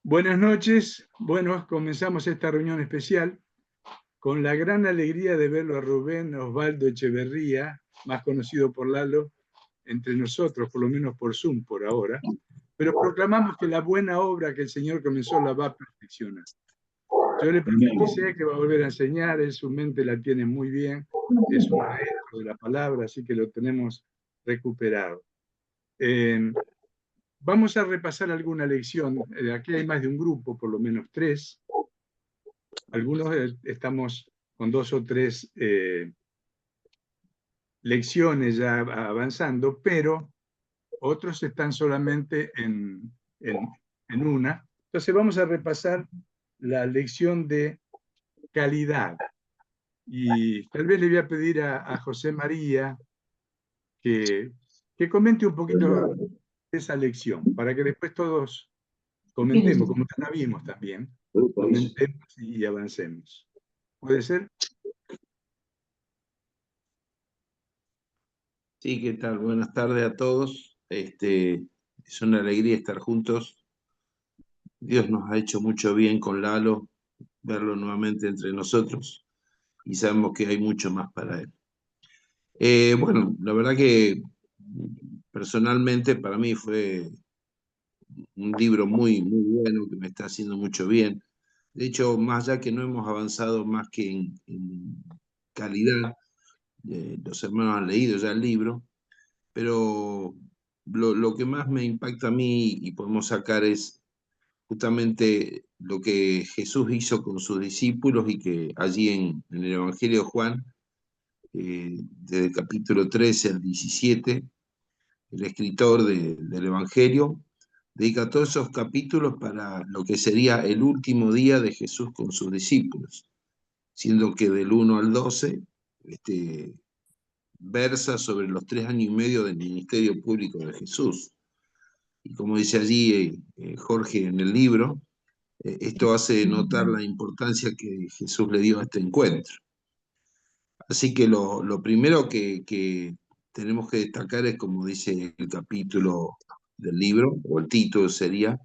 Buenas noches. Bueno, comenzamos esta reunión especial con la gran alegría de verlo a Rubén Osvaldo Echeverría, más conocido por Lalo, entre nosotros, por lo menos por Zoom por ahora, pero proclamamos que la buena obra que el Señor comenzó la va a perfeccionar. Yo le profeticé que va a volver a enseñar, él su mente la tiene muy bien, es un maestro de la palabra, así que lo tenemos recuperado. Vamos a repasar alguna lección. Aquí hay más de un grupo, por lo menos 3. Algunos estamos con 2 o 3 lecciones ya avanzando, pero otros están solamente en una. Entonces vamos a repasar la lección de calidad. Y tal vez le voy a pedir a José María que, que comente un poquito esa lección, para que después todos comentemos, como la vimos también, comentemos y avancemos. ¿Puede ser? Sí, ¿qué tal? Buenas tardes a todos. Es una alegría estar juntos. Dios nos ha hecho mucho bien con Lalo, verlo nuevamente entre nosotros y sabemos que hay mucho más para él. Bueno, la verdad que personalmente para mí fue un libro muy, muy bueno que me está haciendo mucho bien. De hecho, más allá que no hemos avanzado más que en calidad, los hermanos han leído ya el libro, pero lo que más me impacta a mí y podemos sacar es justamente lo que Jesús hizo con sus discípulos y que allí en el Evangelio de Juan, desde el capítulo 13 al 17, el escritor del Evangelio dedica todos esos capítulos para lo que sería el último día de Jesús con sus discípulos, siendo que del 1 al 12 versa sobre los 3 años y medio del ministerio público de Jesús. Y como dice allí Jorge en el libro, esto hace notar la importancia que Jesús le dio a este encuentro. Así que lo primero que tenemos que destacar es, como dice el capítulo del libro, o el título sería,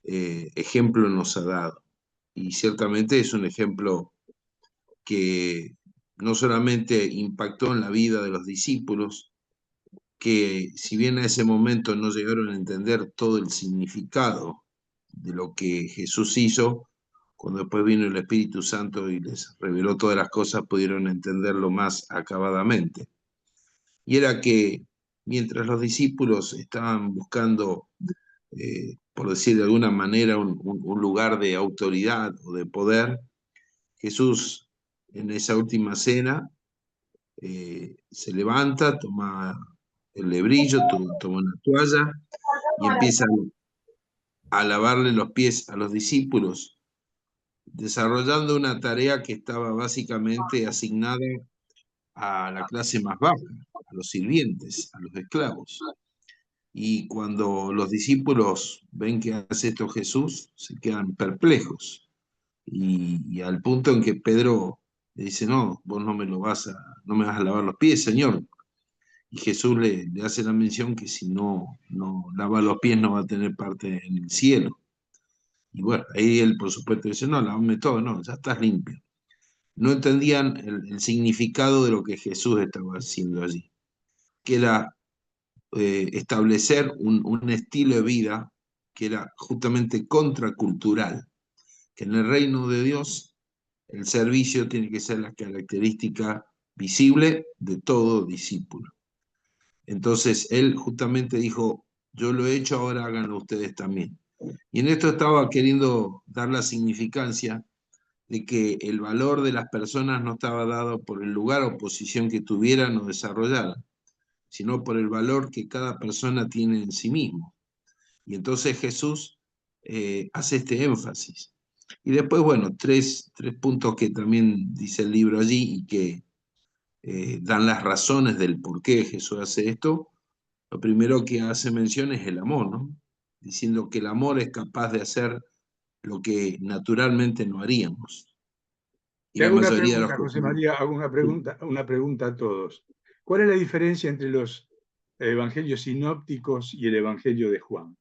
ejemplo nos ha dado. Y ciertamente es un ejemplo que no solamente impactó en la vida de los discípulos, que si bien a ese momento no llegaron a entender todo el significado de lo que Jesús hizo, cuando después vino el Espíritu Santo y les reveló todas las cosas, pudieron entenderlo más acabadamente. Y era que mientras los discípulos estaban buscando, por decir de alguna manera, un lugar de autoridad o de poder, Jesús en esa última cena se levanta, toma el lebrillo, toma una toalla y empieza a lavarle los pies a los discípulos, desarrollando una tarea que estaba básicamente asignada a la clase más baja, a los sirvientes, a los esclavos. Y cuando los discípulos ven que hace esto Jesús, se quedan perplejos. Y al punto en que Pedro le dice, no, vos no me vas a lavar los pies, Señor. Y Jesús le hace la mención que si no lava los pies no va a tener parte en el cielo. Y bueno, ahí él por supuesto dice, no, lavame todo, no, ya estás limpio. No entendían el significado de lo que Jesús estaba haciendo allí, que era establecer un estilo de vida que era justamente contracultural, que en el reino de Dios el servicio tiene que ser la característica visible de todo discípulo. Entonces él justamente dijo, yo lo he hecho, ahora háganlo ustedes también. Y en esto estaba queriendo dar la significancia de que el valor de las personas no estaba dado por el lugar o posición que tuvieran o desarrollaran, sino por el valor que cada persona tiene en sí mismo. Y entonces Jesús hace este énfasis. Y después, bueno, tres puntos que también dice el libro allí y que dan las razones del por qué Jesús hace esto. Lo primero que hace mención es el amor, ¿no? Diciendo que el amor es capaz de hacer lo que naturalmente no haríamos. Y Te la hago una mayoría de los pregunta, que... José María, hago una pregunta a todos. ¿Cuál es la diferencia entre los evangelios sinópticos y el evangelio de Juan?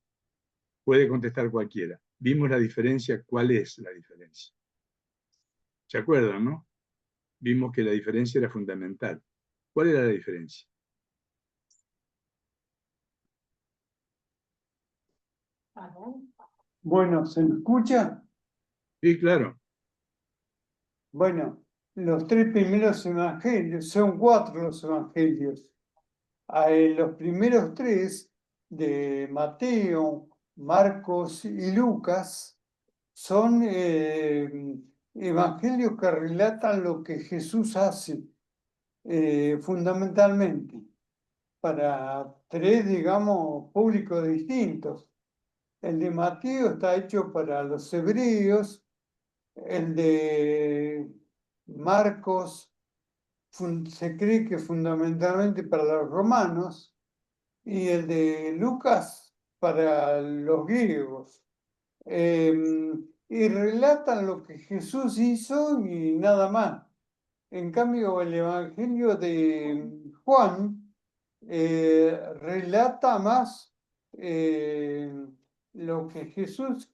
Puede contestar cualquiera. vimos la diferencia. ¿Cuál es la diferencia? ¿Se acuerdan, no? Vimos que la diferencia era fundamental. ¿Cuál era la diferencia? Bueno, ¿se me escucha? Sí, claro. Bueno, los tres primeros evangelios, son cuatro los evangelios. Los primeros tres, de Mateo, Marcos y Lucas, son evangelios que relatan lo que Jesús hace, fundamentalmente, para tres, digamos, públicos distintos. El de Mateo está hecho para los hebreos, el de Marcos se cree que fundamentalmente para los romanos, y el de Lucas para los griegos. Y relatan lo que Jesús hizo y nada más. En cambio, el Evangelio de Juan relata más lo que Jesús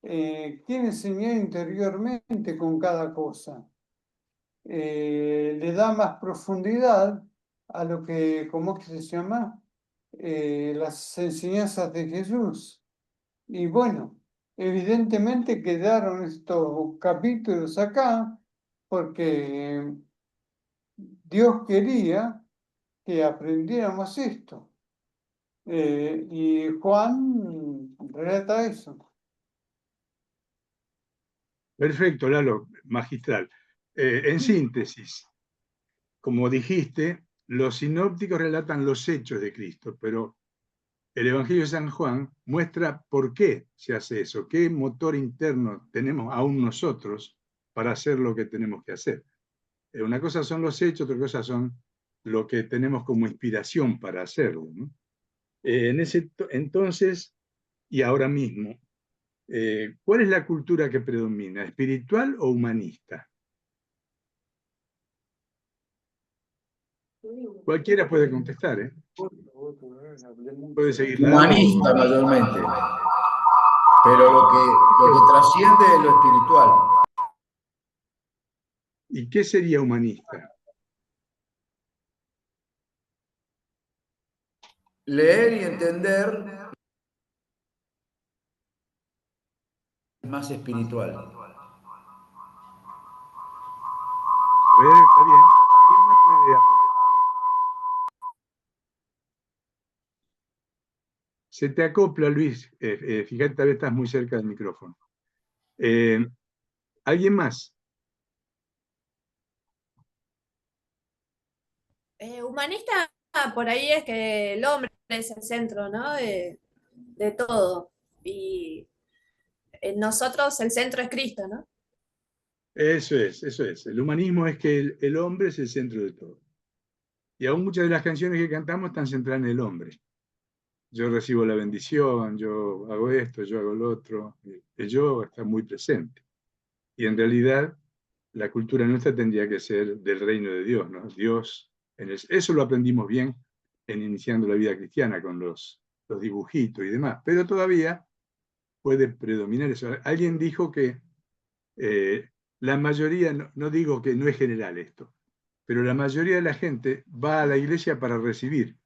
quiere enseñar interiormente con cada cosa. Le da más profundidad a lo que, ¿cómo es que se llama? Las enseñanzas de Jesús. Y bueno, evidentemente quedaron estos capítulos acá porque Dios quería que aprendiéramos esto. Y Juan relata eso. Perfecto, Lalo, magistral. En síntesis, como dijiste, los sinópticos relatan los hechos de Cristo, pero el Evangelio de San Juan muestra por qué se hace eso, qué motor interno tenemos aún nosotros para hacer lo que tenemos que hacer. Una cosa son los hechos, otra cosa son lo que tenemos como inspiración para hacerlo, ¿no? Entonces, y ahora mismo, ¿cuál es la cultura que predomina, espiritual o humanista? Cualquiera puede contestar, ¿eh? Puede seguir la Humanista mayormente, pero lo que trasciende es lo espiritual. ¿Y qué sería humanista? Leer y entender es más espiritual. A ver, está bien. ¿Quién más puede aportar? Se te acopla, Luis. Fíjate, tal vez estás muy cerca del micrófono. ¿Alguien más? Humanista por ahí es que el hombre es el centro, ¿no? De todo. Y en nosotros el centro es Cristo, ¿no? Eso es, eso es. El humanismo es que el hombre es el centro de todo. Y aún muchas de las canciones que cantamos están centradas en el hombre. Yo recibo la bendición, yo hago esto, yo hago lo otro. El yo está muy presente. Y en realidad la cultura nuestra tendría que ser del reino de Dios, ¿no? Dios, eso lo aprendimos bien en iniciando la vida cristiana con los dibujitos y demás, pero todavía puede predominar eso. Alguien dijo que la mayoría, no digo que no es general esto, pero la mayoría de la gente va a la iglesia para recibir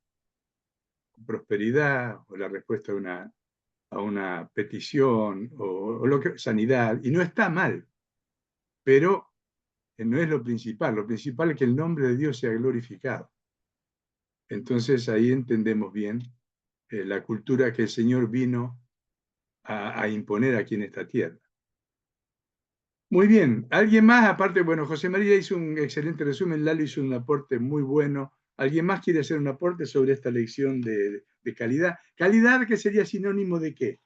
prosperidad o la respuesta a una petición o sanidad, y no está mal, pero no es lo principal es que el nombre de Dios sea glorificado. Entonces ahí entendemos bien la cultura que el Señor vino a imponer aquí en esta tierra. Muy bien, ¿alguien más? Aparte, bueno, José María hizo un excelente resumen, Lalo hizo un aporte muy bueno. ¿Alguien más quiere hacer un aporte sobre esta lección de calidad? ¿Calidad que sería sinónimo de qué?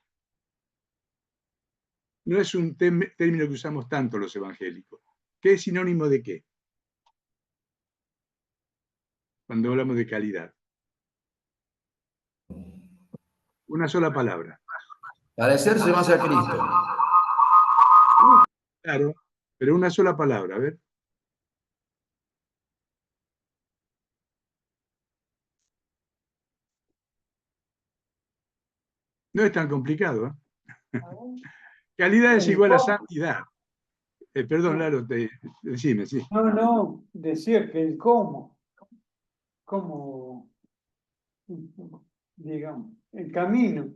No es un término que usamos tanto los evangélicos. ¿Qué es sinónimo de qué? Cuando hablamos de calidad. Una sola palabra. Parecerse más a Cristo. Claro, pero una sola palabra, a ver. No es tan complicado, ¿eh? Calidad es El igual a cómo. santidad. Perdón, Lalo, decime, sí. No, decía que el cómo, digamos, el camino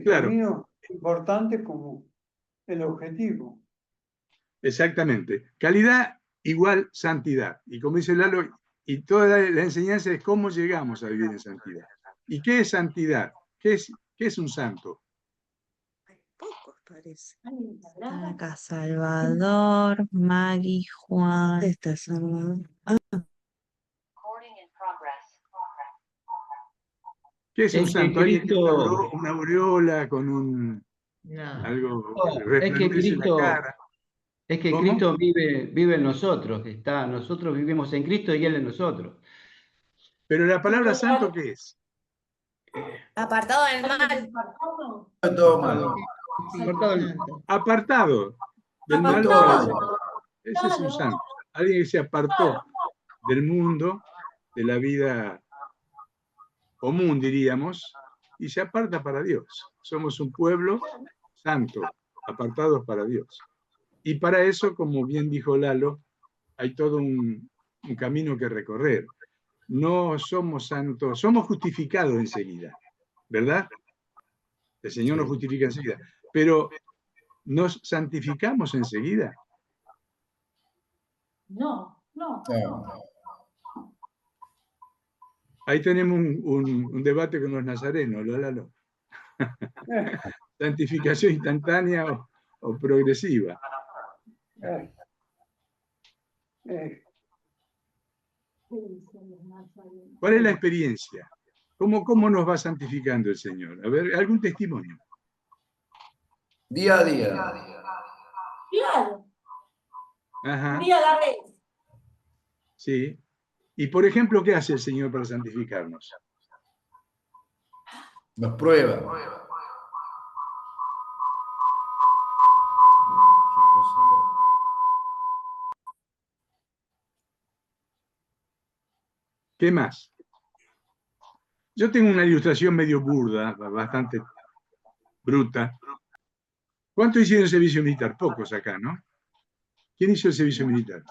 Claro, es importante como el objetivo. exactamente. Calidad igual santidad. Y como dice Lalo, y toda la enseñanza es cómo llegamos a vivir en santidad. ¿Y qué es santidad? ¿Qué es un santo? Hay pocos, parece. Está acá Salvador, Maggie, Juan. Está Salvador. ¿Qué es un Es que santo? Alguien tiene Cristo, una aureola con no, algo que es que resplandece en la Cristo, cara. es que ¿Cómo? Cristo vive en nosotros, nosotros vivimos en Cristo y Él en nosotros. Pero la palabra santo, ¿qué es? Apartado del mal. Todo malo. Cortado el- Santo. Apartado del De mal todo para el malo. Señor. Ese es un santo. Alguien que se apartó del mundo, de la vida común, diríamos, y se aparta para Dios. Somos un pueblo santo, apartados para Dios. Y para eso, como bien dijo Lalo, hay todo un camino que recorrer. No somos santos, somos justificados enseguida, ¿verdad? El Señor nos justifica enseguida. Pero ¿nos santificamos enseguida? No. Ahí tenemos un debate con los nazarenos, Lalo. Eh, Santificación instantánea o progresiva. eh, eh, ¿Cuál es la experiencia? ¿Cómo nos va santificando el Señor? A ver, algún testimonio. Día a día. Claro, Ajá, día a la vez. sí. Y por ejemplo, ¿qué hace el Señor para santificarnos? Nos prueba. ¿Qué más? Yo tengo una ilustración medio burda, bastante bruta. ¿Cuántos hicieron servicio militar? Pocos acá, ¿no? ¿Quién hizo el servicio militar?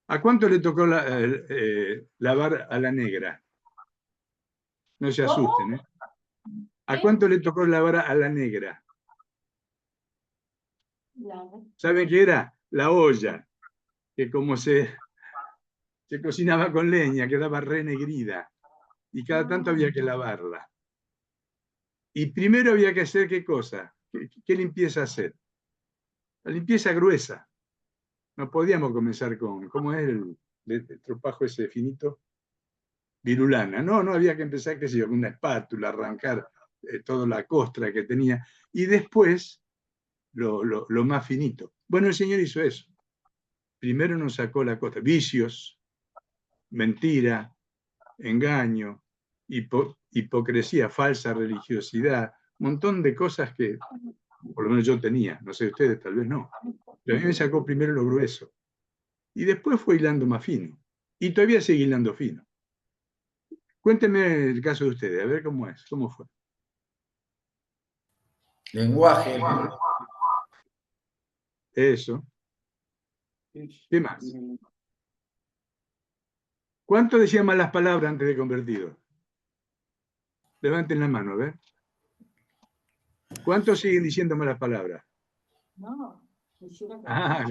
¿A cuánto le tocó lavar a la negra? No se asusten, ¿eh? ¿A cuánto le tocó lavar a la negra? ¿Saben qué era? La olla, que como se cocinaba con leña, quedaba renegrida, y cada tanto había que lavarla. Y primero había que hacer ¿qué cosa? ¿Qué limpieza hacer? La limpieza gruesa. No podíamos comenzar con, ¿cómo es el tropajo ese finito? Virulana. No, había que empezar, qué sé yo, con una espátula, arrancar toda la costra que tenía, y después lo más finito. Bueno, el Señor hizo eso. Primero nos sacó la costra, vicios, mentira, engaño, hipocresía, falsa religiosidad, un montón de cosas que por lo menos yo tenía, no sé ustedes, tal vez no. Pero a mí me sacó primero lo grueso y después fue hilando más fino. Y todavía sigue hilando fino. Cuéntenme el caso de ustedes, a ver cómo es, cómo fue. Lenguaje. Eso. ¿Qué más? ¿Cuánto decían malas palabras antes de convertidos? Levanten la mano, a ver. ¿Cuántos siguen diciendo malas palabras? No,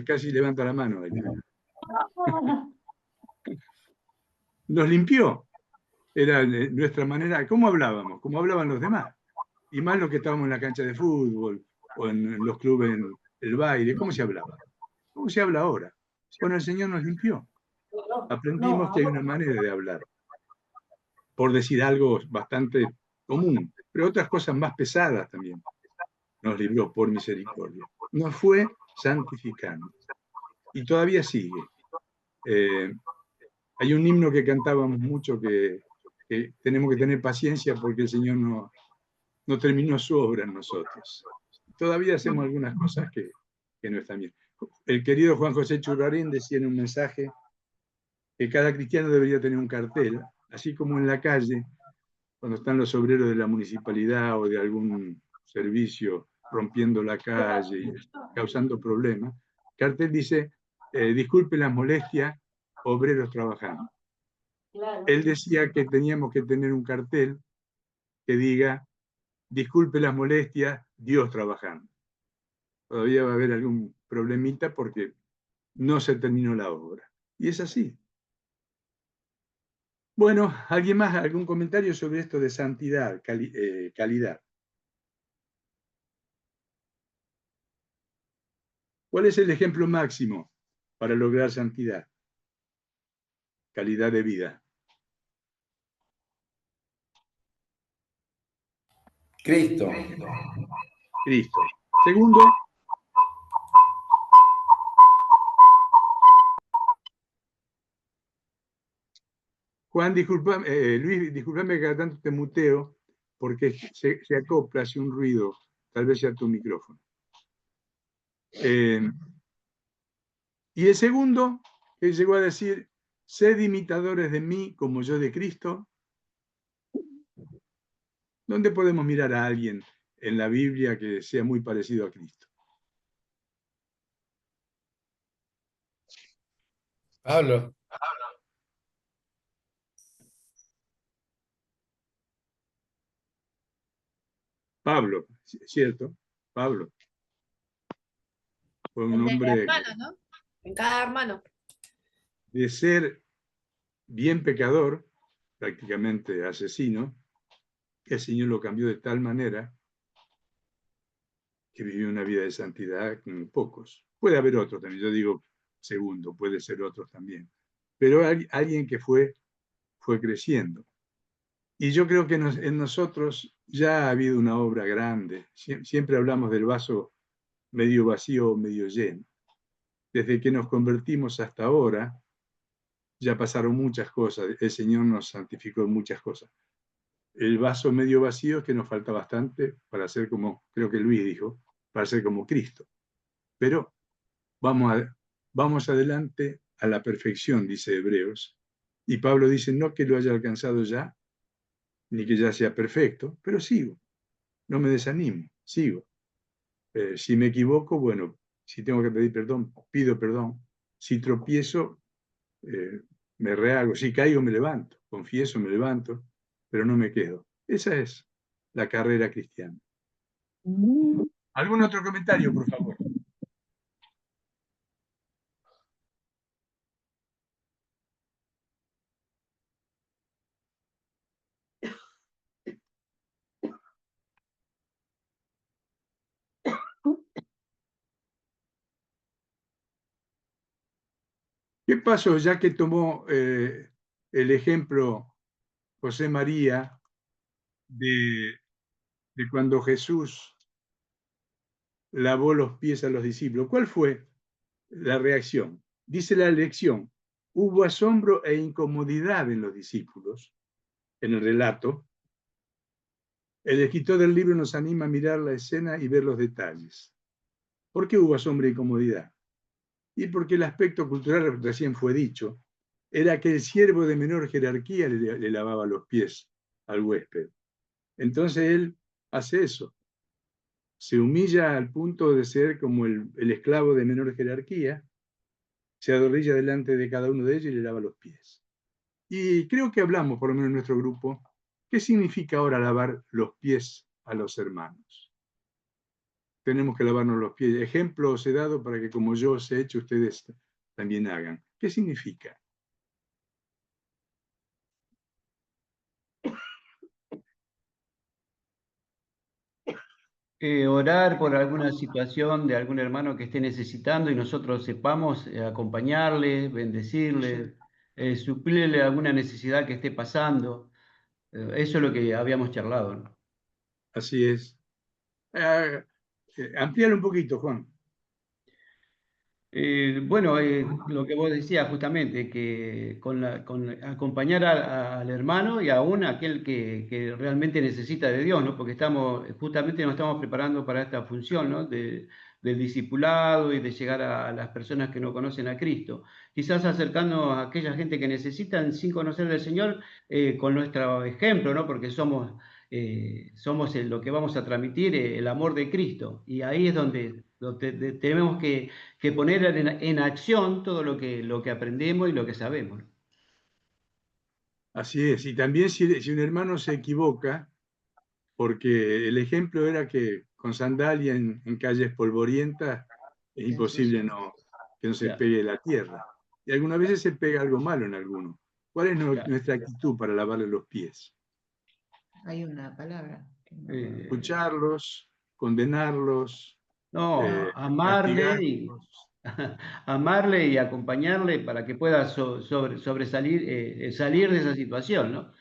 Casi levanta la mano. Nos limpió. Era nuestra manera. ¿Cómo hablábamos? ¿Cómo hablaban los demás? Y más los que estábamos en la cancha de fútbol o en los clubes, en el baile. ¿Cómo se hablaba? ¿Cómo se habla ahora? Bueno, el Señor nos limpió. Aprendimos que hay una manera de hablar. Por decir algo bastante común, pero otras cosas más pesadas también. Nos libró por misericordia. Nos fue santificando. Y todavía sigue. Hay un himno que cantábamos mucho que tenemos que tener paciencia porque el Señor no terminó su obra en nosotros. Todavía hacemos algunas cosas que no están bien. El querido Juan José Churrarín decía en un mensaje que cada cristiano debería tener un cartel, así como en la calle, cuando están los obreros de la municipalidad o de algún servicio rompiendo la calle y causando problemas. Cartel dice, disculpe las molestias, obreros trabajando. Claro. Él decía que teníamos que tener un cartel que diga, disculpe las molestias, Dios trabajando. Todavía va a haber algún problemita porque no se terminó la obra. Y es así. Bueno, ¿alguien más? ¿Algún comentario sobre esto de santidad, calidad? ¿Cuál es el ejemplo máximo para lograr santidad? Calidad de vida. Cristo. Cristo. Segundo, Juan, Luis, discúlpame que cada tanto te muteo, porque se acopla, hace un ruido, tal vez sea tu micrófono. Y el segundo, que llegó a decir, sed imitadores de mí como yo de Cristo. ¿Dónde podemos mirar a alguien en la Biblia que sea muy parecido a Cristo? Pablo. Pablo, ¿cierto? Pablo. Fue un El hombre hermano, ¿no? En cada hermano. de ser bien pecador, prácticamente asesino, que el Señor lo cambió de tal manera que vivió una vida de santidad con pocos. Puede haber otros también, yo digo segundo, puede ser otros también. Pero alguien que fue creciendo. Y yo creo que en nosotros ya ha habido una obra grande. Siempre hablamos del vaso medio vacío o medio lleno. Desde que nos convertimos hasta ahora, ya pasaron muchas cosas. El Señor nos santificó en muchas cosas. El vaso medio vacío es que nos falta bastante para ser como, creo que Luis dijo, para ser como Cristo. Pero vamos adelante a la perfección, dice Hebreos. Y Pablo dice, no que lo haya alcanzado ya, ni que ya sea perfecto, pero sigo. No me desanimo, sigo. Si me equivoco, bueno, si tengo que pedir perdón, pido perdón. Si tropiezo, me rehago. Si caigo, me levanto. Confieso, me levanto, pero no me quedo. Esa es la carrera cristiana. ¿Algún otro comentario, por favor? ¿Qué pasó, ya que tomó el ejemplo José María de cuando Jesús lavó los pies a los discípulos? ¿Cuál fue la reacción? Dice la lección, hubo asombro e incomodidad en los discípulos, en el relato. El escritor del libro nos anima a mirar la escena y ver los detalles. ¿Por qué hubo asombro e incomodidad? Y porque el aspecto cultural, recién fue dicho, era que el siervo de menor jerarquía le lavaba los pies al huésped. Entonces él hace eso. Se humilla al punto de ser como el esclavo de menor jerarquía, se adorrilla delante de cada uno de ellos y le lava los pies. Y creo que hablamos, por lo menos en nuestro grupo, ¿qué significa ahora lavar los pies a los hermanos? Tenemos que lavarnos los pies. Ejemplo os he dado para que como yo os he hecho, ustedes también hagan. ¿Qué significa? Orar por alguna situación de algún hermano que esté necesitando y nosotros sepamos acompañarle, bendecirle, suplirle alguna necesidad que esté pasando. Eso es lo que habíamos charlado, ¿no? Así es. Amplíalo un poquito, Juan. Bueno, lo que vos decías justamente, que con acompañar al hermano y aún a aquel que realmente necesita de Dios, ¿no? Porque justamente nos estamos preparando para esta función, ¿no? Del discipulado y de llegar a las personas que no conocen a Cristo. Quizás acercándonos a aquella gente que necesitan sin conocer del Señor con nuestro ejemplo, ¿no? Porque somos somos lo que vamos a transmitir, el amor de Cristo. Y ahí es donde tenemos que poner en acción todo lo que aprendemos y lo que sabemos. Así es. Y también si un hermano se equivoca, porque el ejemplo era que con sandalia en calles polvorientas es imposible que no se Claro. pegue la tierra. Y algunas veces se pega algo malo en alguno. ¿Cuál es Claro. nuestra actitud para lavarle los pies? Hay una palabra. Escucharlos, condenarlos, No, castigarlos. amarle y acompañarle para que pueda sobresalir, salir de esa situación, ¿no?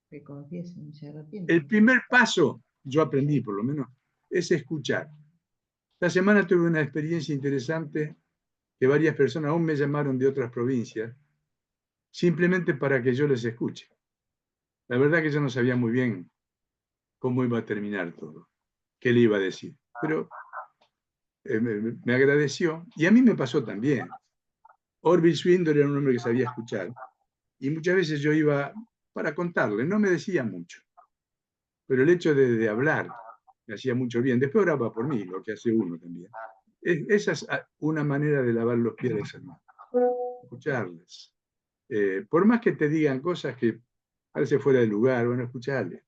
Que confiesen, se arrepienten. El primer paso, yo aprendí por lo menos, es escuchar. Esta semana tuve una experiencia interesante que varias personas aún me llamaron de otras provincias, simplemente para que yo les escuche. La verdad que yo no sabía muy bien cómo iba a terminar todo, qué le iba a decir, pero me agradeció, y a mí me pasó también. Orville Swindle era un hombre que sabía escuchar, y muchas veces yo iba para contarle, no me decía mucho, pero el hecho de hablar me hacía mucho bien. Después oraba por mí, lo que hace uno también. Esa es una manera de lavar los pies de los hermanos, escucharles. Por más que te digan cosas que parece fuera de lugar, bueno, escucharles.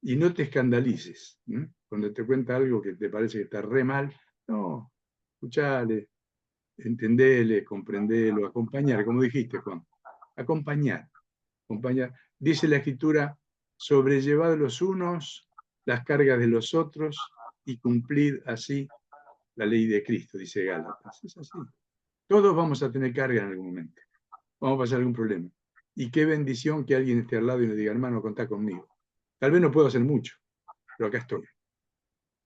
Y no te escandalices. Cuando te cuenta algo que te parece que está re mal, no, escuchale, entendele, comprendelo, acompañar, como dijiste, Juan. Acompañar. Dice la Escritura, sobrellevad los unos las cargas de los otros y cumplid así la ley de Cristo, dice Gálatas. Es así. Todos vamos a tener carga en algún momento. Vamos a pasar algún problema. Y qué bendición que alguien esté al lado y le diga, hermano, contá conmigo. Tal vez no puedo hacer mucho, pero acá estoy.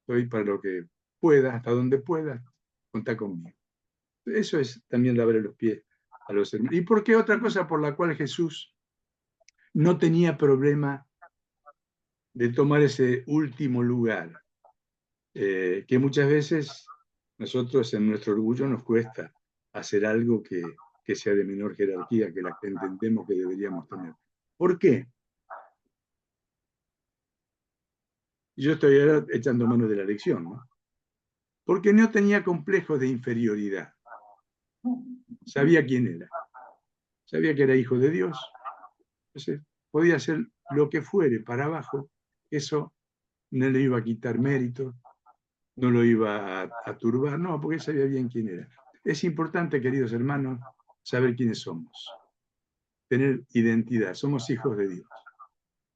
Estoy para lo que pueda, hasta donde pueda, contá conmigo. Eso es también lavar los pies a los hermanos. ¿Y por qué otra cosa por la cual Jesús no tenía problema de tomar ese último lugar? Que muchas veces nosotros en nuestro orgullo nos cuesta hacer algo que sea de menor jerarquía que la que entendemos que deberíamos tener. ¿Por qué? Yo estoy ahora echando mano de la lección, ¿no? Porque no tenía complejos de inferioridad. Sabía quién era. Sabía que era hijo de Dios. Entonces, podía hacer lo que fuere para abajo. Eso no le iba a quitar mérito, no lo iba a turbar, no, porque sabía bien quién era. Es importante, queridos hermanos, saber quiénes somos. Tener identidad. Somos hijos de Dios.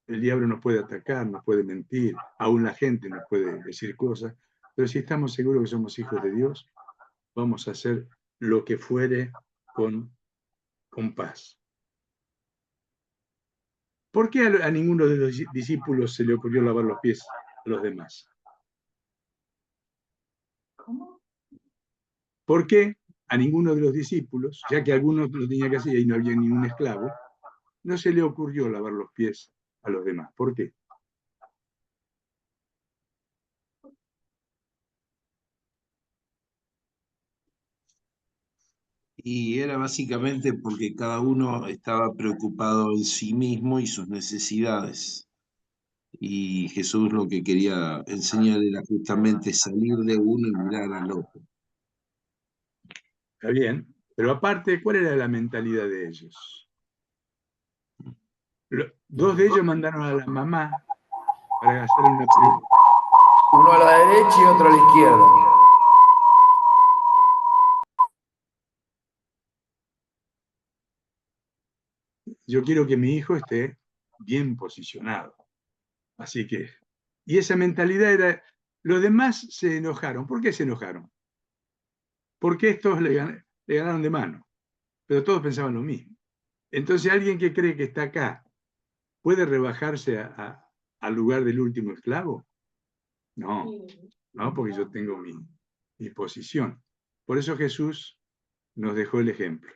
El diablo nos puede atacar, nos puede mentir, aún la gente nos puede decir cosas, pero si estamos seguros que somos hijos de Dios, vamos a hacer lo que fuere con paz. ¿Por qué a ninguno de los discípulos se le ocurrió lavar los pies a los demás? ¿Cómo? ¿Por qué a ninguno de los discípulos, ya que algunos lo tenían que hacer y no había ningún esclavo, no se le ocurrió lavar los pies a los demás? ¿Por qué? Y era básicamente porque cada uno estaba preocupado en sí mismo y sus necesidades. Y Jesús lo que quería enseñar era justamente salir de uno y mirar al otro. Está bien, pero aparte, ¿cuál era la mentalidad de ellos? Dos de ellos mandaron a la mamá para hacer una pregunta. Uno a la derecha y otro a la izquierda. Yo quiero que mi hijo esté bien posicionado. Así que, y esa mentalidad era, los demás se enojaron. ¿Por qué se enojaron? Porque estos le ganaron de mano, pero todos pensaban lo mismo. Entonces, alguien que cree que está acá, ¿puede rebajarse al lugar del último esclavo? No, no, porque yo tengo mi posición. Por eso Jesús nos dejó el ejemplo.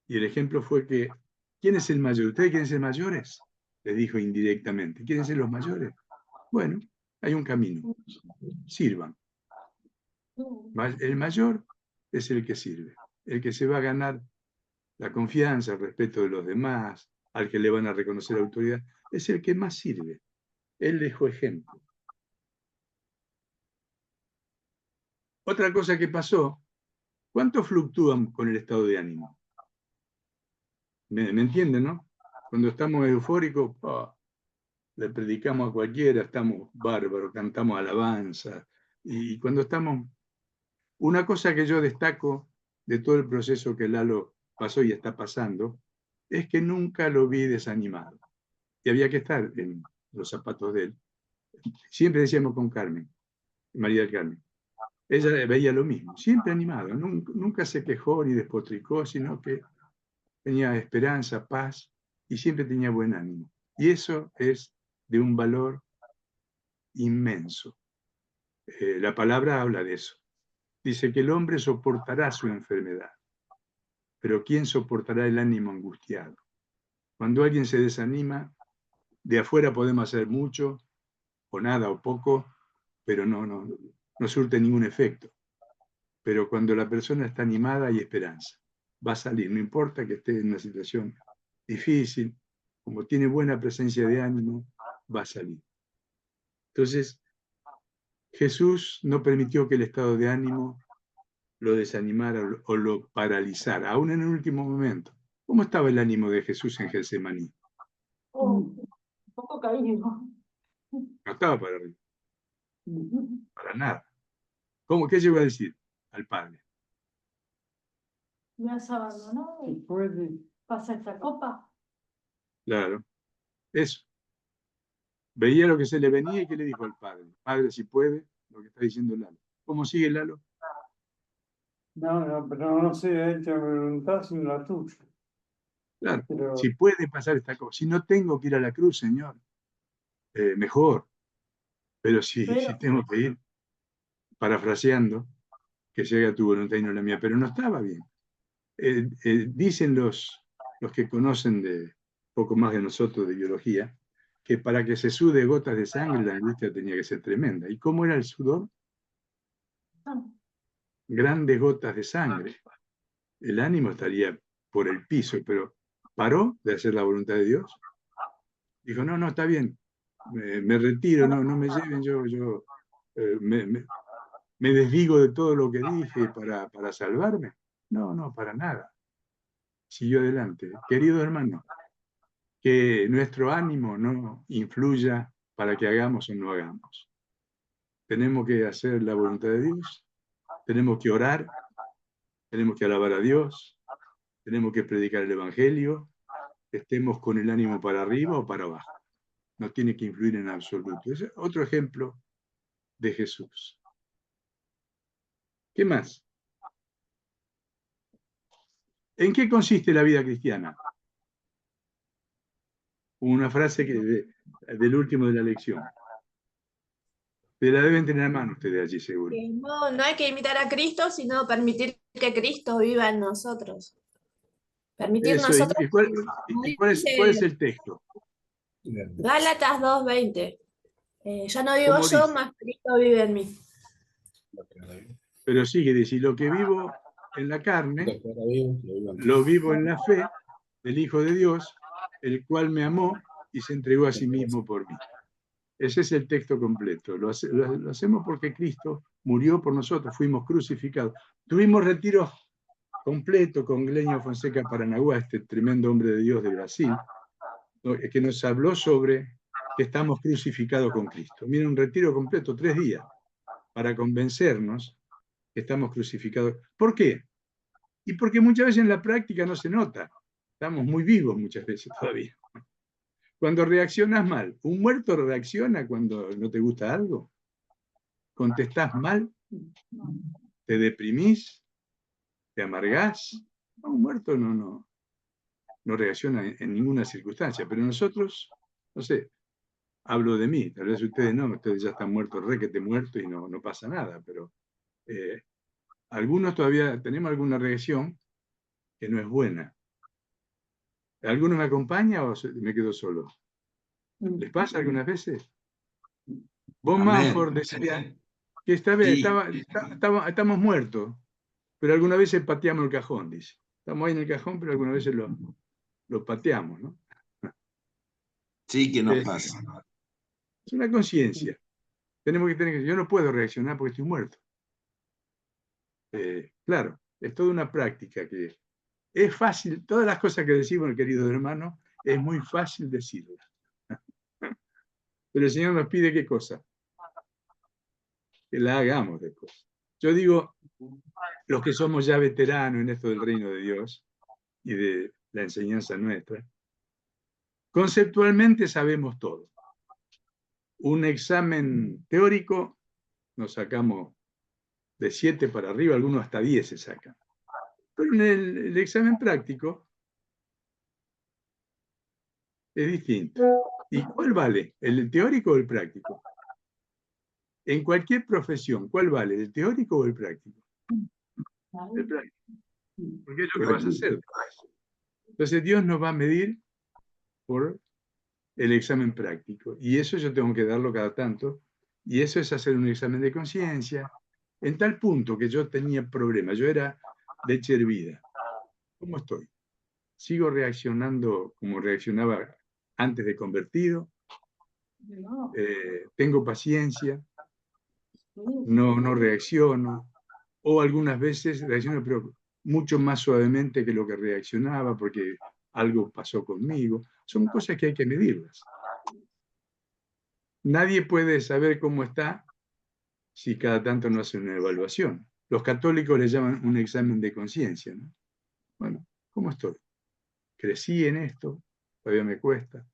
Y el ejemplo fue que, ¿quién es el mayor? ¿Ustedes quieren ser mayores? Les dijo indirectamente. ¿Quieren ser los mayores? Bueno, hay un camino. Sirvan. El mayor es el que sirve, el que se va a ganar la confianza, el respeto de los demás, al que le van a reconocer autoridad, es el que más sirve. Él dejó ejemplo. Otra cosa que pasó, ¿cuánto fluctúan con el estado de ánimo? ¿Me entienden, no? Cuando estamos eufóricos, le predicamos a cualquiera, estamos bárbaros, cantamos alabanza. Y cuando estamos... Una cosa que yo destaco de todo el proceso que Lalo pasó y está pasando, es que nunca lo vi desanimado. Y había que estar en los zapatos de él. Siempre decíamos con Carmen, María del Carmen. Ella veía lo mismo, siempre animado, nunca se quejó ni despotricó, sino que tenía esperanza, paz y siempre tenía buen ánimo. Y eso es de un valor inmenso. La palabra habla de eso. Dice que el hombre soportará su enfermedad, pero ¿quién soportará el ánimo angustiado? Cuando alguien se desanima, de afuera podemos hacer mucho, o nada, o poco, pero no surte ningún efecto. Pero cuando la persona está animada hay esperanza. Va a salir, no importa que esté en una situación difícil, como tiene buena presencia de ánimo, va a salir. Entonces, Jesús no permitió que el estado de ánimo lo desanimara o lo paralizara, aún en el último momento. ¿Cómo estaba el ánimo de Jesús en Getsemaní? Un poco caído. No estaba para arriba, para nada. ¿Qué llegó a decir al Padre? Me has abandonado Si y puede. pasa esta copa. Claro, eso. Veía lo que se le venía y ¿qué le dijo al Padre? Padre, si puede, lo que está diciendo Lalo. ¿Cómo sigue Lalo? No, pero no sea hecha mi voluntad sino la tuya. Claro, Pero si puede pasar esta cosa. Si no tengo que ir a la cruz, Señor, mejor. Pero si tengo que ir, parafraseando, que se haga tu voluntad y no la mía. Pero no estaba bien. Dicen los que conocen de poco más de nosotros de biología, que para que se sude gotas de sangre la angustia tenía que ser tremenda. ¿Y cómo era el sudor? Grandes gotas de sangre. El ánimo estaría por el piso, pero paró de hacer la voluntad de Dios. Dijo, no, está bien, me retiro, no me lleven, yo me desdigo de todo lo que dije para salvarme. No, para nada. Siguió adelante. Querido hermano, que nuestro ánimo no influya para que hagamos o no hagamos. Tenemos que hacer la voluntad de Dios, tenemos que orar, tenemos que alabar a Dios, tenemos que predicar el Evangelio, estemos con el ánimo para arriba o para abajo. No tiene que influir en absoluto. Es otro ejemplo de Jesús. ¿Qué más? ¿En qué consiste la vida cristiana? Una frase del último de la lección. Se la deben tener a mano ustedes allí, seguro. No hay que imitar a Cristo, sino permitir que Cristo viva en nosotros. Permitir Eso, nosotros. ¿cuál es el texto? Gálatas 2:20. Ya no vivo ¿Cómo yo, dice? más Cristo vive en mí. Pero sigue decir, lo que vivo en la carne, lo vivo en la fe del Hijo de Dios, el cual me amó y se entregó a sí mismo por mí. Ese es el texto completo. Lo hacemos porque Cristo murió por nosotros, fuimos crucificados. Tuvimos retiro completo con Glenio Fonseca Paranaguá, este tremendo hombre de Dios de Brasil, que nos habló sobre que estamos crucificados con Cristo. Mira, un retiro completo, 3 días, para convencernos que estamos crucificados. ¿Por qué? Y porque muchas veces en la práctica no se nota. Estamos muy vivos muchas veces todavía. Cuando reaccionas mal, ¿un muerto reacciona cuando no te gusta algo? ¿Contestás mal? ¿Te deprimís? ¿Te amargás? No, un muerto no reacciona en ninguna circunstancia, pero nosotros, no sé, hablo de mí, tal vez ustedes no, ustedes ya están muertos, requete muertos y no pasa nada, pero algunos todavía tenemos alguna reacción que no es buena. ¿Alguno me acompaña o me quedo solo? ¿Les pasa algunas veces? Von Manford decía que estamos muertos, pero algunas veces pateamos el cajón, dice. Estamos ahí en el cajón, pero algunas veces lo pateamos, ¿no? Sí, que nos pasa. Es una conciencia. Tenemos que tener que, yo no puedo reaccionar porque estoy muerto. Claro, es toda una práctica que es fácil, todas las cosas que decimos, querido hermano, es muy fácil decirlas. Pero el Señor nos pide ¿qué cosa? Que la hagamos después. Yo digo, los que somos ya veteranos en esto del reino de Dios y de la enseñanza nuestra, conceptualmente sabemos todo. Un examen teórico nos sacamos de 7 para arriba, algunos hasta 10 se sacan. Pero en el examen práctico es distinto. ¿Y cuál vale? ¿El teórico o el práctico? En cualquier profesión, ¿cuál vale? ¿El teórico o el práctico? El práctico. Porque es lo que vas a hacer. Entonces Dios nos va a medir por el examen práctico. Y eso yo tengo que darlo cada tanto. Y eso es hacer un examen de conciencia. En tal punto que yo tenía problemas. Yo era leche hervida. ¿Cómo estoy? ¿Sigo reaccionando como reaccionaba antes de convertido? ¿Tengo paciencia? No reacciono. O algunas veces reacciono, pero mucho más suavemente que lo que reaccionaba porque algo pasó conmigo. Son cosas que hay que medirlas. Nadie puede saber cómo está si cada tanto no hace una evaluación. Los católicos le llaman un examen de conciencia, ¿no? Bueno, ¿cómo estoy? ¿Crecí en esto? ¿Todavía me cuesta?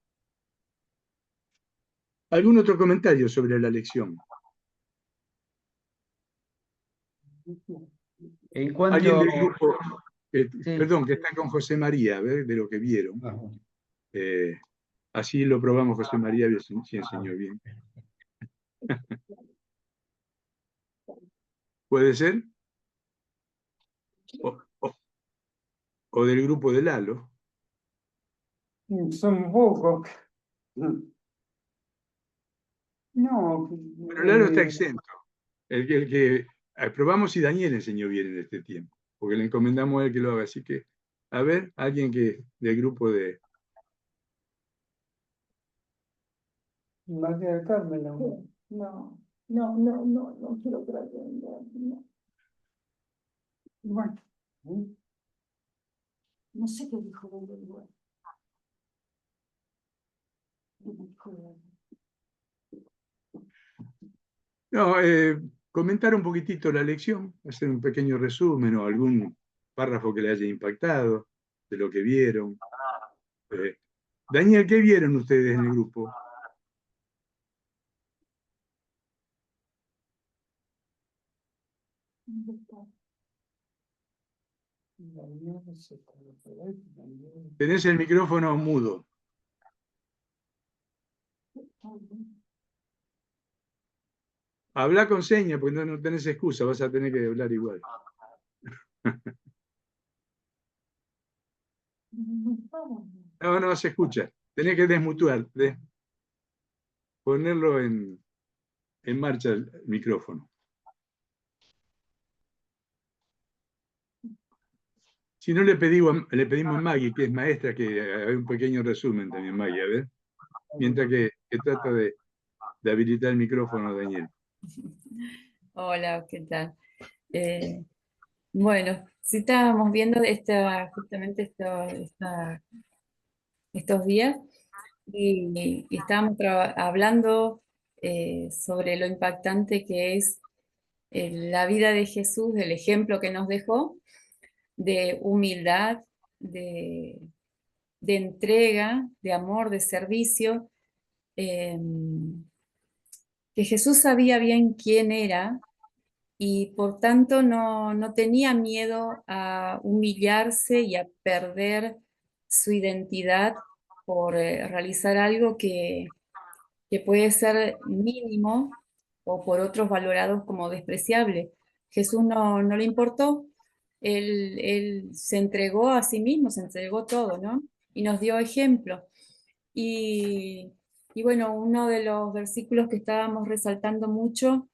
¿Algún otro comentario sobre la lección? En ¿Alguien cuanto... del grupo, Sí. perdón, que está con José María, a ver, de lo que vieron? Ajá. Así lo probamos, José María, si enseñó bien. ¿Puede ser? O del grupo de Lalo. Son pocos. No. Pero Lalo está exento. El que probamos si Daniel enseñó bien en este tiempo, porque le encomendamos a él que lo haga. Así que, a ver, alguien que del grupo de... María Carmen. No quiero aprender. No. Bueno. No sé qué dijo del lugar. No, comentar un poquitito la lección, hacer un pequeño resumen o algún párrafo que le haya impactado de lo que vieron. Daniel, ¿qué vieron ustedes en el grupo? Tenés el micrófono mudo. Habla con señas, porque no tenés excusa, vas a tener que hablar igual. No se escucha. Tenés que desmutear, ponerlo en marcha el micrófono. Si no, le pedimos a Maggie, que es maestra, que haga un pequeño resumen también, Maggie, a ver. Mientras que trata de habilitar el micrófono, Daniel. Hola, ¿qué tal? Bueno, sí estábamos viendo justamente estos días y estábamos hablando sobre lo impactante que es la vida de Jesús, el ejemplo que nos dejó de humildad, de entrega, de amor, de servicio, que Jesús sabía bien quién era y por tanto no tenía miedo a humillarse y a perder su identidad por realizar algo que puede ser mínimo o por otros valorados como despreciable. Jesús no le importó, él se entregó a sí mismo, se entregó todo, ¿no? Y nos dio ejemplo. Y bueno, uno de los versículos que estábamos resaltando mucho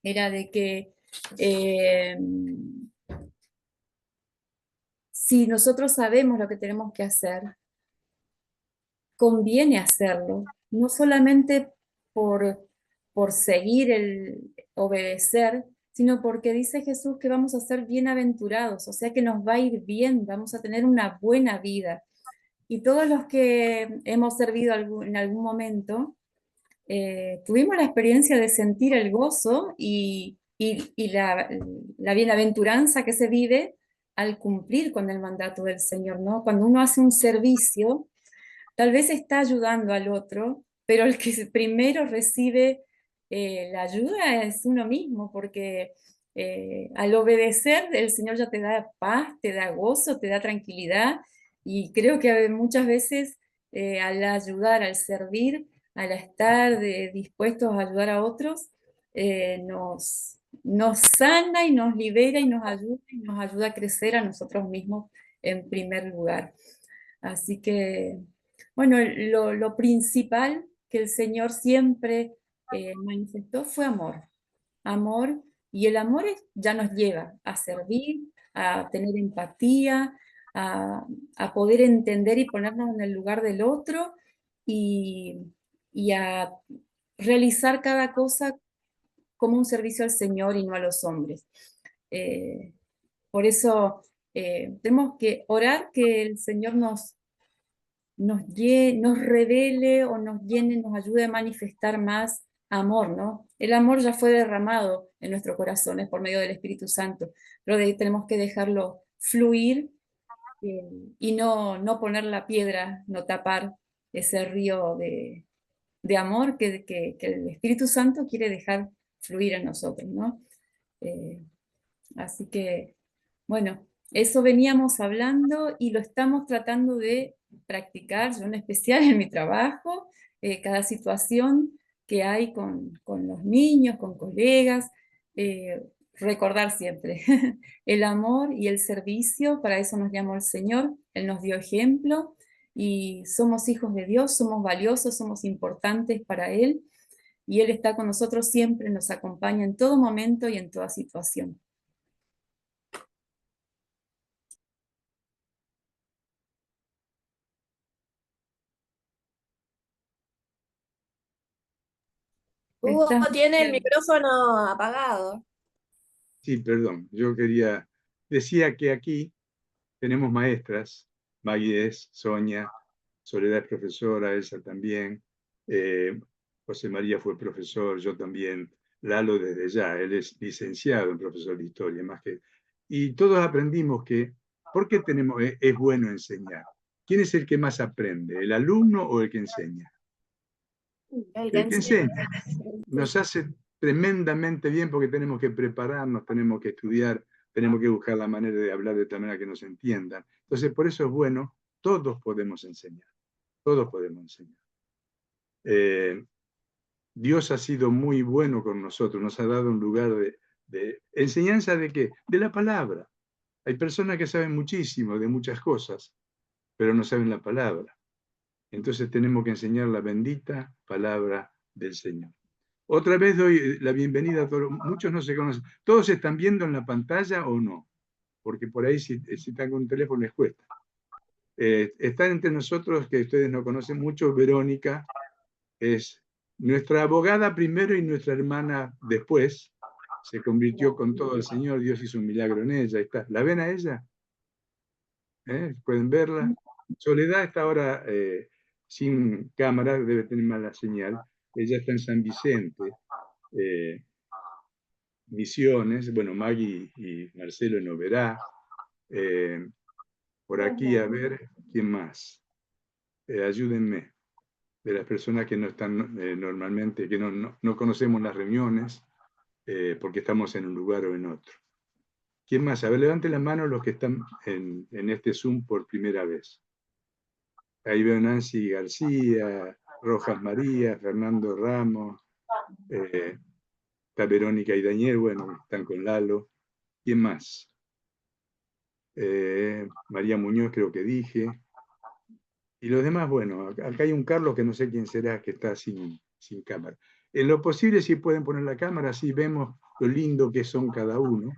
era de que si nosotros sabemos lo que tenemos que hacer, conviene hacerlo, no solamente por seguir el obedecer, sino porque dice Jesús que vamos a ser bienaventurados, o sea que nos va a ir bien, vamos a tener una buena vida. Y todos los que hemos servido en algún momento, tuvimos la experiencia de sentir el gozo y la bienaventuranza que se vive al cumplir con el mandato del Señor, ¿no? Cuando uno hace un servicio, tal vez está ayudando al otro, pero el que primero recibe la ayuda es uno mismo, porque al obedecer el Señor ya te da paz, te da gozo, te da tranquilidad, y creo que muchas veces al ayudar, al servir, al estar dispuestos a ayudar a otros, nos sana y nos libera y nos ayuda a crecer a nosotros mismos en primer lugar. Así que, bueno, lo principal que el Señor siempre manifestó fue amor. Amor, y el amor ya nos lleva a servir, a tener empatía, a poder entender y ponernos en el lugar del otro y a realizar cada cosa como un servicio al Señor y no a los hombres. Por eso tenemos que orar que el Señor nos revele o nos llene, nos ayude a manifestar más amor, ¿no? El amor ya fue derramado en nuestros corazones por medio del Espíritu Santo, pero tenemos que dejarlo fluir y no poner la piedra, no tapar ese río de amor que el Espíritu Santo quiere dejar fluir en nosotros, ¿no? Así que, bueno, eso veníamos hablando y lo estamos tratando de practicar, yo en especial en mi trabajo, cada situación que hay con los niños, con colegas, recordar siempre el amor y el servicio, para eso nos llamó el Señor, Él nos dio ejemplo y somos hijos de Dios, somos valiosos, somos importantes para Él y Él está con nosotros siempre, nos acompaña en todo momento y en toda situación. Hugo tiene el micrófono apagado. Sí, perdón, decía que aquí tenemos maestras, Maggie es, Sonia, Soledad es profesora, Elsa también, José María fue profesor, yo también, Lalo desde ya, él es licenciado en profesor de historia, y todos aprendimos que, ¿por qué es bueno enseñar? ¿Quién es el que más aprende, el alumno o el que enseña? El que enseña. Nos hace tremendamente bien porque tenemos que prepararnos, tenemos que estudiar, tenemos que buscar la manera de hablar de tal manera que nos entiendan. Entonces, por eso es bueno, todos podemos enseñar, todos podemos enseñar. Dios ha sido muy bueno con nosotros, nos ha dado un lugar de enseñanza ¿de qué? De la palabra. Hay personas que saben muchísimo de muchas cosas, pero no saben la palabra. Entonces tenemos que enseñar la bendita palabra del Señor. Otra vez doy la bienvenida a todos. Muchos no se conocen. ¿Todos se están viendo en la pantalla o no? Porque por ahí si están con un teléfono les cuesta. Están entre nosotros, que ustedes no conocen mucho, Verónica, es nuestra abogada primero y nuestra hermana después. Se convirtió con todo el Señor, Dios hizo un milagro en ella. Está. ¿La ven a ella? ¿Pueden verla? Soledad está ahora sin cámara, debe tener mala señal. Ella está en San Vicente, Misiones. Bueno, Maggie y Marcelo en Oberá. Por aquí, a ver, ¿quién más? Ayúdenme. De las personas que no están normalmente, que no conocemos las reuniones, porque estamos en un lugar o en otro. ¿Quién más? A ver, levanten las manos los que están en este Zoom por primera vez. Ahí veo Nancy García, Rojas María, Fernando Ramos, está Verónica y Daniel, bueno, están con Lalo. ¿Quién más? María Muñoz creo que dije. Y los demás, bueno, acá hay un Carlos que no sé quién será, que está sin cámara. En lo posible, si pueden poner la cámara, así vemos lo lindo que son cada uno.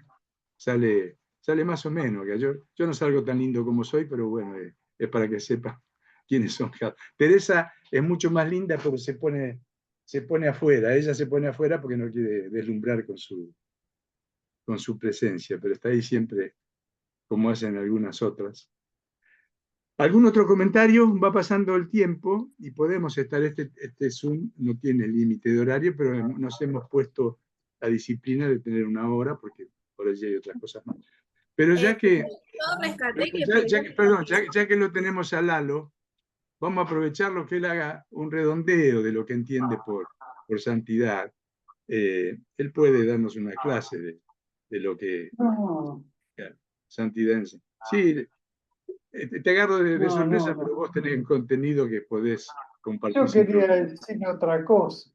Sale más o menos. Yo no salgo tan lindo como soy, pero bueno, es para que sepan quiénes son. Teresa es mucho más linda, pero se pone se pone afuera, ella se pone afuera porque no quiere deslumbrar con su presencia, pero está ahí siempre, como hacen algunas otras. ¿Algún otro comentario? Va pasando el tiempo y podemos estar, este Zoom no tiene límite de horario, pero nos hemos puesto la disciplina de tener una hora, porque por allí hay otras cosas más. Pero ya que, Yo rescaté que perdón, ya que lo tenemos a Lalo, vamos a aprovecharlo que él haga un redondeo de lo que entiende por santidad. Él puede darnos una clase de lo que No, santidad enseña. Sí, te agarro de no, sorpresa, no. pero vos tenés un contenido que podés compartir. Yo quería decir otra cosa.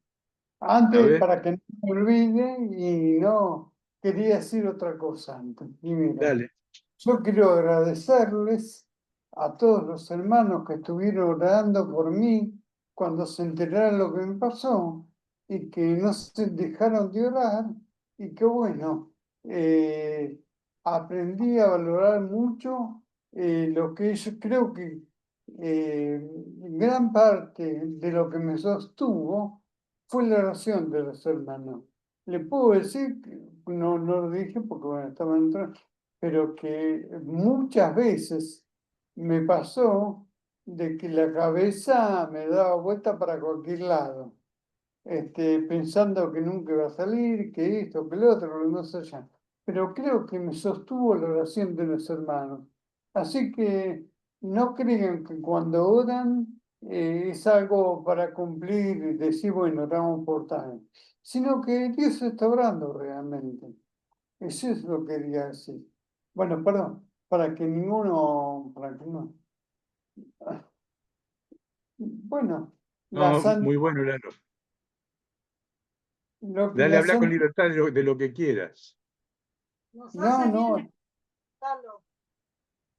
A Antes, ver, para que no me olvide, y no, quería decir otra cosa antes. Y mira, dale. yo quiero agradecerles a todos los hermanos que estuvieron orando por mí cuando se enteraron lo que me pasó y que no se dejaron de orar y que bueno, aprendí a valorar mucho lo que yo creo que gran parte de lo que me sostuvo fue la oración de los hermanos. Le puedo decir, no lo dije porque bueno, estaba entrando, pero que muchas veces me pasó de que la cabeza me daba vuelta para cualquier lado, pensando que nunca iba a salir, que esto, que lo otro, que no sé ya. Pero creo que me sostuvo la oración de los hermanos. Así que no crean que cuando oran es algo para cumplir y decir, bueno, oramos por tal, sino que Dios está orando realmente. Eso es lo que quería decir. Bueno, perdón, para que ninguno, para que no. Bueno, la No, san- muy bueno, Lalo. lo que Dale, la habla con san- libertad de lo que quieras. no,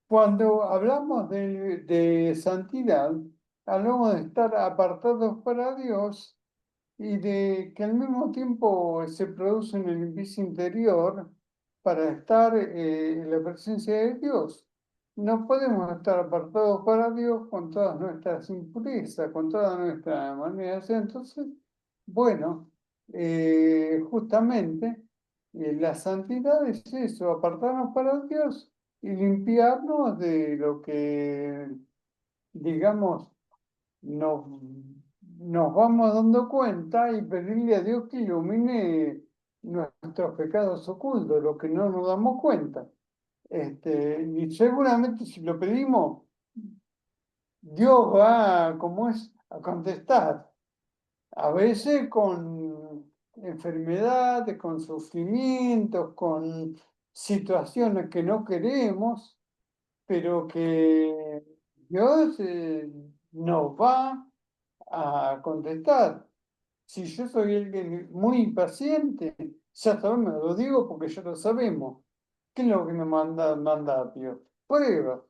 cuando hablamos de santidad, hablamos de estar apartados para Dios y de que al mismo tiempo se produce una limpieza interior para estar en la presencia de Dios. No podemos estar apartados para Dios con todas nuestras impurezas, con toda nuestra manera de ser. Entonces, bueno, justamente la santidad es eso, apartarnos para Dios y limpiarnos de lo que, digamos, nos, nos vamos dando cuenta y pedirle a Dios que ilumine nuestros pecados ocultos, lo que no nos damos cuenta. Y seguramente si lo pedimos, Dios va, como es, a contestar. A veces con enfermedades, con sufrimientos, con situaciones que no queremos, pero que Dios nos va a contestar. Si yo soy alguien muy impaciente, ya sabemos, lo digo porque ya lo sabemos. ¿Qué es lo que nos manda Dios? Pruebas.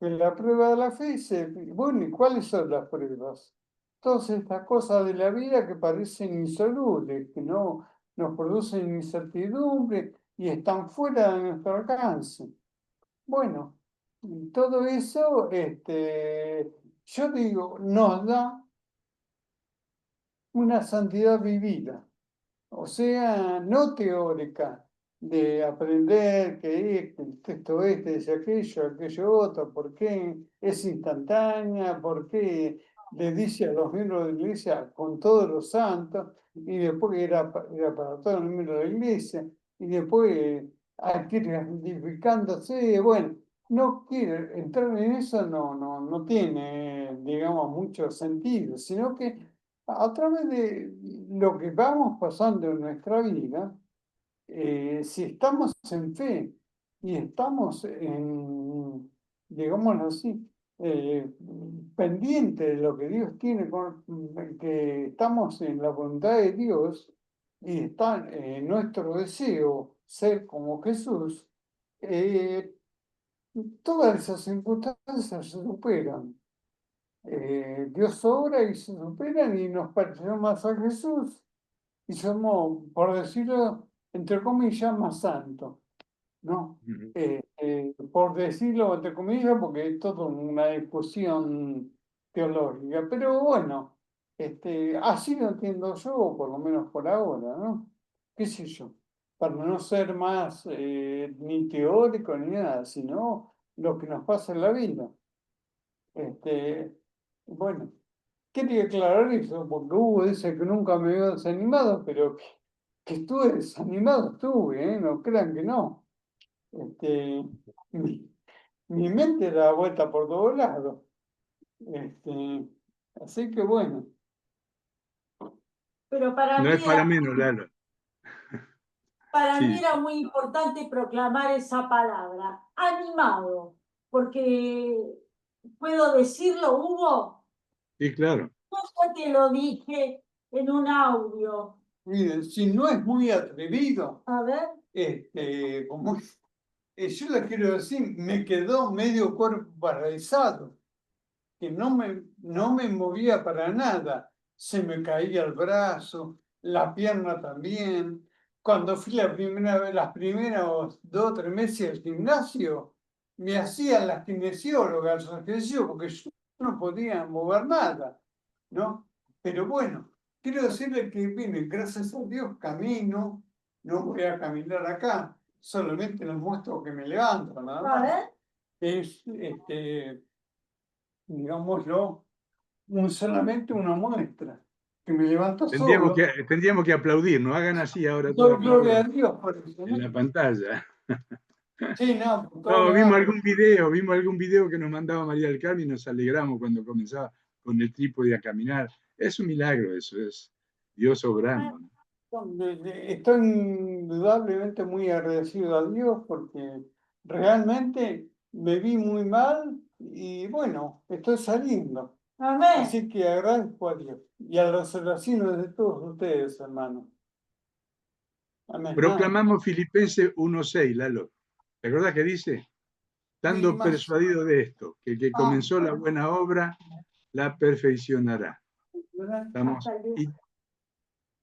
En la prueba de la fe dice, bueno, ¿y cuáles son las pruebas? Todas estas cosas de la vida que parecen insolubles, que no nos producen incertidumbre y están fuera de nuestro alcance. Bueno, todo eso, yo digo, nos da una santidad vivida, o sea, no teórica, de aprender que el texto es aquello, aquello otro, por qué es instantánea, por qué le dice a los miembros de la iglesia con todos los santos, y después era para todos los miembros de la iglesia, y después hay que ir identificándose, bueno. No quiere entrar en eso, no tiene, digamos, mucho sentido, sino que a través de lo que vamos pasando en nuestra vida, si estamos en fe y estamos en, digámoslo así, pendiente de lo que Dios tiene, que estamos en la voluntad de Dios y está nuestro deseo ser como Jesús, todas esas circunstancias se superan. Dios obra y se superan y nos parecemos más a Jesús y somos, por decirlo, entre comillas, más santos, ¿no? Ujú. Por decirlo, entre comillas, porque es toda una discusión teológica, pero bueno, Así lo entiendo yo, por lo menos por ahora, ¿no? ¿Qué sé yo? Para no ser más ni teórico ni nada, sino lo que nos pasa en la vida. Bueno, quería aclarar eso, porque Hugo dice que nunca me veo desanimado, pero que estuve desanimado, estuve, ¿eh? No crean que no. Mi, mi mente da vuelta por todos lados. Así que bueno. Pero para No mí es para era, menos, Lalo. para mí Sí, era muy importante proclamar esa palabra, animado, porque puedo decirlo, Hugo, sí, claro. yo te lo dije en un audio. Mire, si no es muy atrevido, A ver, como yo le quiero decir, me quedó medio cuerpo paralizado, que no me movía para nada. Se me caía el brazo, la pierna también. Cuando fui la primera vez, las primeros 2 o 3 meses al gimnasio, me hacían las kinesiólogas, los ejercicios, porque yo no podía mover nada, ¿no? Pero bueno, quiero decirle que, miren, gracias a Dios camino, no voy a caminar acá, solamente les muestro que me levanto, nada a más. ver. Es, digámoslo, solamente una muestra, que me levanto solo. Tendríamos que aplaudir, no hagan así ahora todos Doy gloria a aplauden Dios por eso, en ¿no? la pantalla. Sí, no, por todo No, lo vimos demás. algún video que nos mandaba María del Carmen y nos alegramos cuando comenzaba con el trípode a caminar. Es un milagro eso, es Dios obrando, ¿no? Estoy indudablemente muy agradecido a Dios porque realmente me vi muy mal y bueno, estoy saliendo. Amén. Así que agradezco a Dios y a las oraciones de todos ustedes, hermanos. Amén. Proclamamos Filipenses 1:6, Lalo. ¿Te acuerdas que dice? Estando Más. persuadido de esto, que el que comenzó la buena obra la perfeccionará. Estamos,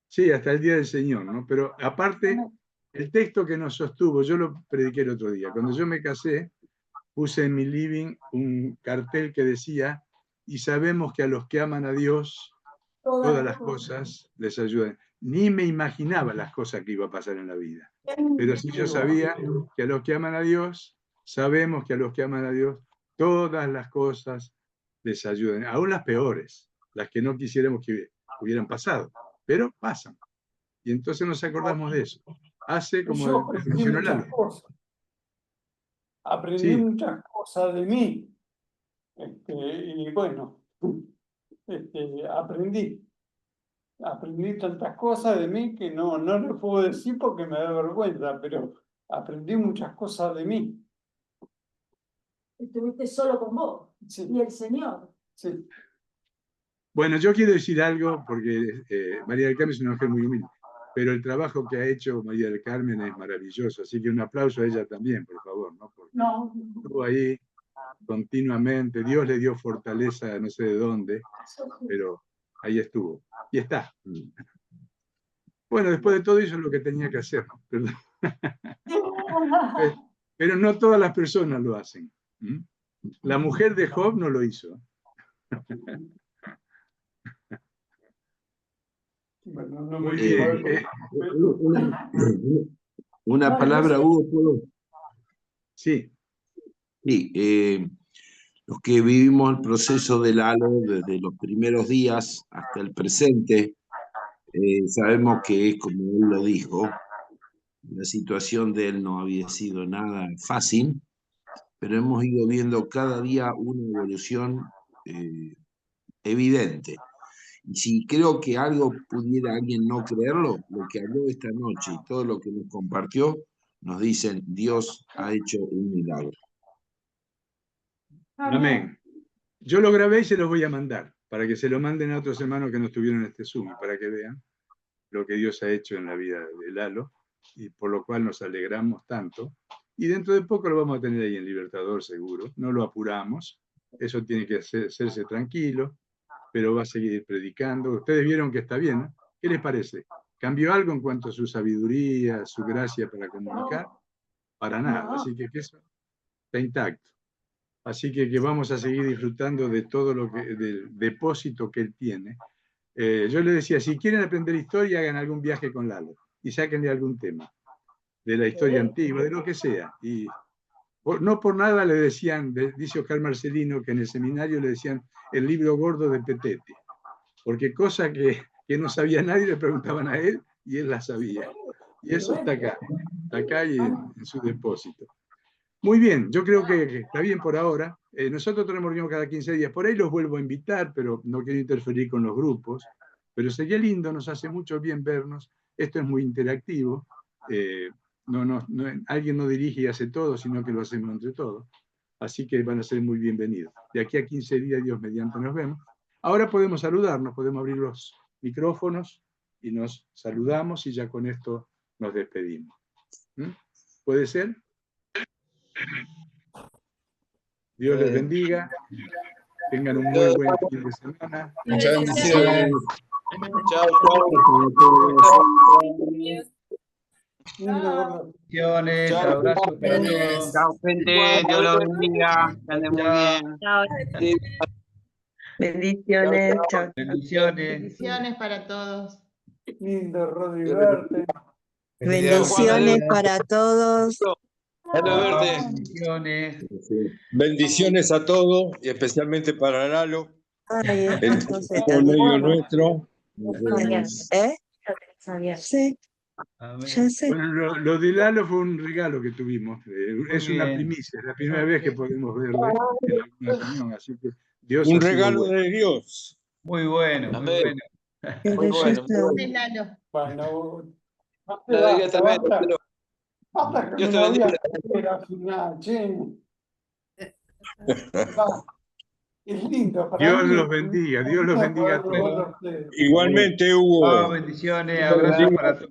sí, hasta el día del Señor, ¿no? Pero aparte, el texto que nos sostuvo, yo lo prediqué el otro día. Cuando yo me casé, puse en mi living un cartel que decía, y sabemos que a los que aman a Dios, todas las cosas les ayudan. Ni me imaginaba las cosas que iba a pasar en la vida. Pero sí yo sabía que a los que aman a Dios, sabemos que a los que aman a Dios, todas las cosas les ayudan. Aún las peores, las que no quisiéramos que hubieran pasado, pero pasan. Y entonces nos acordamos de eso. Hace como Yo aprendí mencionó muchas Lalo. cosas. Aprendí Sí, muchas cosas de mí. Y bueno, aprendí. Aprendí tantas cosas de mí que no le puedo decir porque me da vergüenza, pero aprendí muchas cosas de mí. Estuviste solo con vos Sí, y el Señor. sí. bueno, yo quiero decir algo porque María del Carmen es una mujer muy humilde, pero el trabajo que ha hecho María del Carmen es maravilloso, así que un aplauso a ella también, por favor, ¿no? Porque No, estuvo ahí continuamente, Dios le dio fortaleza, no sé de dónde, pero ahí estuvo. Y está. Bueno, después de todo hizo lo que tenía que hacer, ¿no? Perdón. Pero no todas las personas lo hacen. ¿Mm? La mujer de Job no lo hizo. bueno, no Muy me bien. Una palabra, Hugo, ¿puedo? Sí. Sí, los que vivimos el proceso del halo desde los primeros días hasta el presente, sabemos que es como él lo dijo, la situación de él no había sido nada fácil, pero hemos ido viendo cada día una evolución evidente. Y si creo que algo pudiera alguien no creerlo, lo que habló esta noche y todo lo que nos compartió, nos dicen, Dios ha hecho un milagro. Amén. Yo lo grabé y se los voy a mandar, para que se lo manden a otros hermanos que no estuvieron en este Zoom, para que vean lo que Dios ha hecho en la vida de Lalo, y por lo cual nos alegramos tanto. Y dentro de poco lo vamos a tener ahí en Libertador, seguro. No lo apuramos, eso tiene que hacerse tranquilo, pero va a seguir predicando. Ustedes vieron que está bien, ¿no? ¿Qué les parece? ¿Cambió algo en cuanto a su sabiduría, su gracia para comunicar? Para nada, así que eso está intacto. Así que vamos a seguir disfrutando de todo lo que, del depósito que él tiene. Yo le decía, si quieren aprender historia, hagan algún viaje con Lalo y sáquenle algún tema de la historia antigua, de lo que sea. Y no por nada le decían, dice Oscar Marcelino, que en el seminario le decían el libro gordo de Petete, porque cosa que no sabía nadie le preguntaban a él y él la sabía. Y eso está acá y en su depósito. Muy bien, yo creo que está bien por ahora. Nosotros tenemos reunión cada 15 días. Por ahí los vuelvo a invitar, pero no quiero interferir con los grupos. Pero sería lindo, nos hace mucho bien vernos. Esto es muy interactivo. Alguien no dirige y hace todo, sino que lo hacemos entre todos. Así que van a ser muy bienvenidos. De aquí a 15 días, Dios mediante, nos vemos. Ahora podemos saludarnos, podemos abrir los micrófonos y nos saludamos y ya con esto nos despedimos. ¿Puede ser? Dios les bendiga. Tengan un muy buen fin de semana. Muchas bendiciones. Chao, Bendiciones, abrazos para todos. Chao, gente. Dios los bendiga. Que anden muy bien. Chao. Bendiciones. Chao. Bendiciones. Bendiciones para todos. Lindo, Rodri, verte. Bendiciones para todos. Bendiciones. Bendiciones a todos y especialmente para Lalo, Ay, el entonces, por medio nuestro. ¿eh? Sí, Amén. ya sé. Bueno, lo de Lalo fue un regalo que tuvimos. Es una bien. primicia, es la primera vez que podemos verle en alguna reunión. Así que Dios Un ha sido regalo bueno. de Dios. Muy bueno, muy Amén. bueno. Pero ya está. Gracias, Lalo. Bueno, La diga también, pero basta que Dios me te lo voy a bendiga. hacer al final, che. Va. Es lindo para Dios mí. los bendiga, Dios los bendiga a todos. Poder verlo a ustedes. Igualmente, Hugo. Chao, bendiciones, abrazos para todos.